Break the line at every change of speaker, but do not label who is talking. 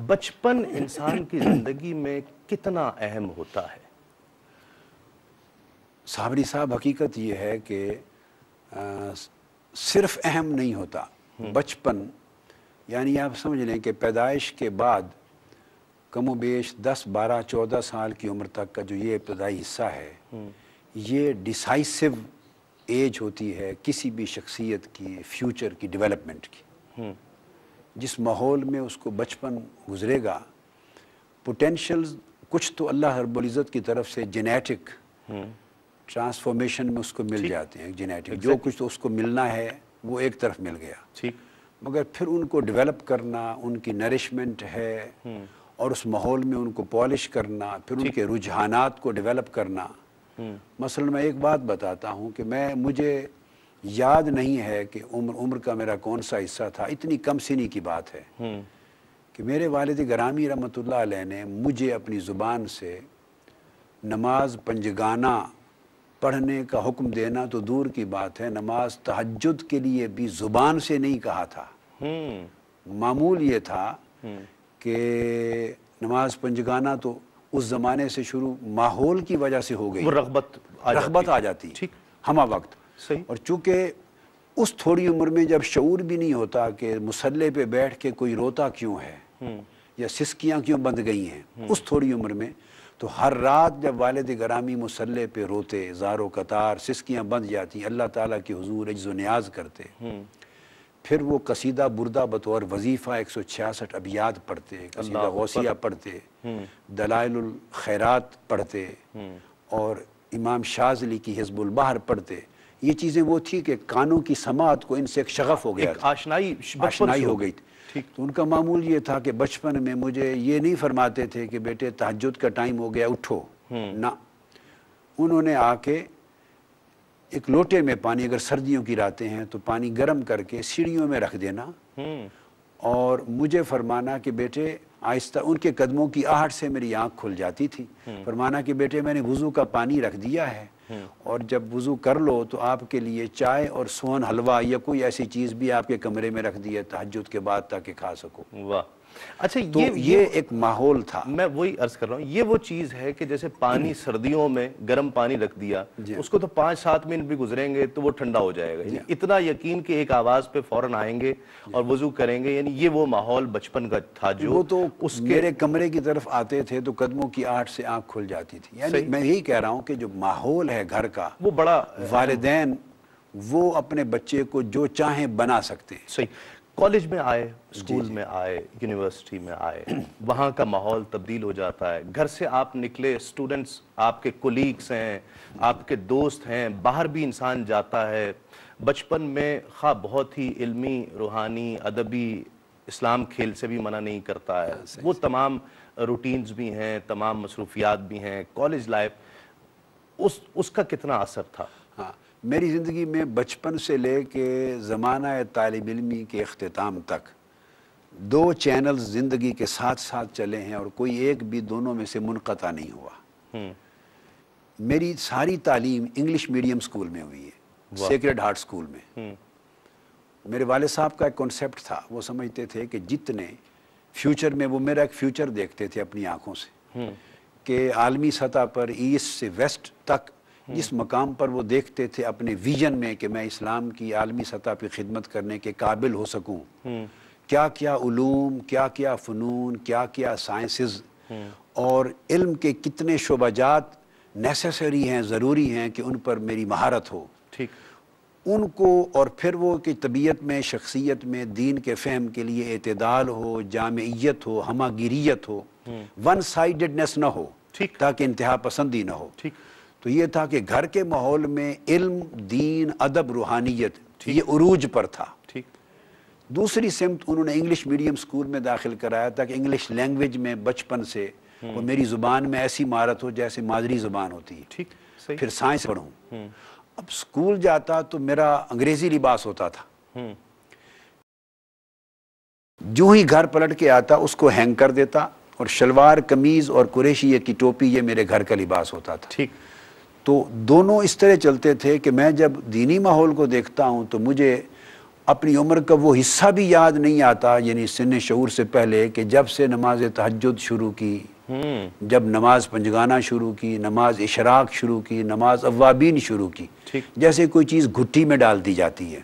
بچپن انسان کی زندگی میں کتنا اہم ہوتا ہے؟
صابری صاحب، حقیقت یہ ہے کہ صرف اہم نہیں ہوتا. بچپن یعنی آپ سمجھ لیں کہ پیدائش کے بعد کم و بیش 10 12 14 سال کی عمر تک کا جو یہ ابتدائی حصہ ہے، یہ ڈیسائسو ایج ہوتی ہے کسی بھی شخصیت کی فیوچر کی ڈیولپمنٹ کی. جس ماحول میں اس کو بچپن گزرے گا، پوٹینشیلز کچھ تو اللہ رب العزت کی طرف سے جینیٹک ٹرانسفارمیشن میں اس کو مل جاتے ہیں. جینیٹک جو کچھ تو اس کو ملنا ہے وہ ایک طرف مل گیا، مگر پھر ان کو ڈیولپ کرنا، ان کی نرشمنٹ ہے، اور اس ماحول میں ان کو پالش کرنا، پھر ان کے رجحانات کو ڈیولپ کرنا. مثلا میں ایک بات بتاتا ہوں کہ مجھے یاد نہیں ہے کہ عمر کا میرا کون سا حصہ تھا. اتنی کم سنی کی بات ہے کہ میرے والد گرامی رحمۃ اللہ علیہ نے مجھے اپنی زبان سے نماز پنجگانہ پڑھنے کا حکم دینا تو دور کی بات ہے، نماز تہجد کے لیے بھی زبان سے نہیں کہا تھا. معمول یہ تھا کہ نماز پنجگانہ تو اس زمانے سے شروع ماحول کی وجہ سے ہو گئی، رغبت آ جاتی ہمہ وقت. اور چونکہ اس تھوڑی عمر میں جب شعور بھی نہیں ہوتا کہ مصلے پہ بیٹھ کے کوئی روتا کیوں ہے یا سسکیاں کیوں بند گئی ہیں، اس تھوڑی عمر میں تو ہر رات جب والد گرامی مصلے پہ روتے، زارو قطار سسکیاں بند جاتی، اللہ تعالیٰ کی حضور عجز و نیاز کرتے، پھر وہ قصیدہ بردہ بطور وظیفہ 166 ابیات پڑھتے، قصیدہ غوثیہ پڑھتے، دلائل الخیرات پڑھتے، اور امام شاذلی کی حزب البحر پڑھتے. یہ چیزیں وہ تھی کہ کانوں کی سماعت کو ان سے ایک شغف ہو گیا، آشنائی ہو گئی. تو ان کا معمول یہ تھا کہ بچپن میں مجھے یہ نہیں فرماتے تھے کہ بیٹے تہجد کا ٹائم ہو گیا اٹھو، نہ، انہوں نے آ کے ایک لوٹے میں پانی، اگر سردیوں کی راتیں ہیں تو پانی گرم کر کے سیڑھیوں میں رکھ دینا، اور مجھے فرمانا کہ بیٹے آہستہ، ان کے قدموں کی آہٹ سے میری آنکھ کھل جاتی تھی، فرمانا کہ بیٹے میں نے وضو کا پانی رکھ دیا ہے، اور جب وضو کر لو تو آپ کے لیے چائے اور سون حلوہ یا کوئی ایسی چیز بھی آپ کے کمرے میں رکھ دی ہے تہجد کے بعد تاکہ کھا سکو.
واہ. اچھا،
تو یہ ایک ماحول تھا.
میں وہی عرض کر رہا ہوں، یہ وہ چیز ہے کہ جیسے پانی سردیوں میں گرم پانی رکھ دیا، اس کو تو 5-7 منٹ بھی گزریں گے تو وہ ٹھنڈا ہو جائے گا. اتنا یقین کہ ایک آواز پہ فوراً آئیں گے اور وضو کریں گے. یعنی یہ وہ ماحول بچپن کا تھا جو
وہ تو میرے کمرے کی طرف آتے تھے تو قدموں کی آہٹ سے آنکھ کھل جاتی تھی. یعنی میں یہی کہہ رہا ہوں کہ جو ماحول ہے گھر کا،
وہ بڑا،
والدین وہ اپنے بچے کو جو چاہیں بنا سکتے ہیں.
صحیح. کالج میں آئے، اسکول میں آئے، یونیورسٹی میں آئے، وہاں کا ماحول تبدیل ہو جاتا ہے. گھر سے آپ نکلے، اسٹوڈنٹس آپ کے کولیگس ہیں، آپ کے دوست ہیں، باہر بھی انسان جاتا ہے. بچپن میں خواہ بہت ہی علمی، روحانی، ادبی، اسلام کھیل سے بھی منع نہیں کرتا ہے، وہ تمام روٹینز بھی ہیں، تمام مصروفیات بھی ہیں. کالج لائف اس کا کتنا اثر تھا؟
ہاں، میری زندگی میں بچپن سے لے کے زمانہ طالب علمی کے اختتام تک 2 چینلز زندگی کے ساتھ ساتھ چلے ہیں، اور کوئی ایک بھی دونوں میں سے منقطع نہیں ہوا. میری ساری تعلیم انگلش میڈیم سکول میں ہوئی ہے، سیکرڈ ہارٹ سکول میں. میرے والد صاحب کا ایک کنسیپٹ تھا، وہ سمجھتے تھے کہ جتنے فیوچر میں، وہ میرا ایک فیوچر دیکھتے تھے اپنی آنکھوں سے، کہ عالمی سطح پر ایسٹ سے ویسٹ تک جس مقام پر وہ دیکھتے تھے اپنے ویژن میں کہ میں اسلام کی عالمی سطح پہ خدمت کرنے کے قابل ہو سکوں، کیا کیا علوم، کیا کیا فنون، کیا کیا سائنسز، اور علم کے کتنے شعبہ جات نیسیسری ہیں، ضروری ہیں کہ ان پر میری مہارت ہو، ان کو، اور پھر وہ کہ طبیعت میں، شخصیت میں دین کے فہم کے لیے اعتدال ہو، جامعیت ہو، ہمہ گیریت ہو، ون سائیڈڈنس نہ ہو، تاکہ انتہا پسندی نہ ہو. تو یہ تھا کہ گھر کے ماحول میں علم، دین، ادب، روحانیت یہ عروج پر تھا. دوسری سمت انہوں نے انگلش میڈیم سکول میں داخل کرایا تاکہ انگلش لینگویج میں بچپن سے وہ میری زبان میں ایسی مہارت ہو جیسے مادری زبان ہوتی ہے. پھر سائنس پڑھوں. اب سکول جاتا تو میرا انگریزی لباس ہوتا تھا، جو ہی گھر پلٹ کے آتا اس کو ہینگ کر دیتا، اور شلوار قمیض اور قریشی کی ٹوپی یہ میرے گھر کا لباس ہوتا تھا. تو دونوں اس طرح چلتے تھے کہ میں جب دینی ماحول کو دیکھتا ہوں تو مجھے اپنی عمر کا وہ حصہ بھی یاد نہیں آتا، یعنی سن شعور سے پہلے، کہ جب سے نماز تہجد شروع کی، جب نماز پنجگانہ شروع کی، نماز اشراق شروع کی، نماز اوابین شروع کی، جیسے کوئی چیز گھٹی میں ڈال دی جاتی ہے۔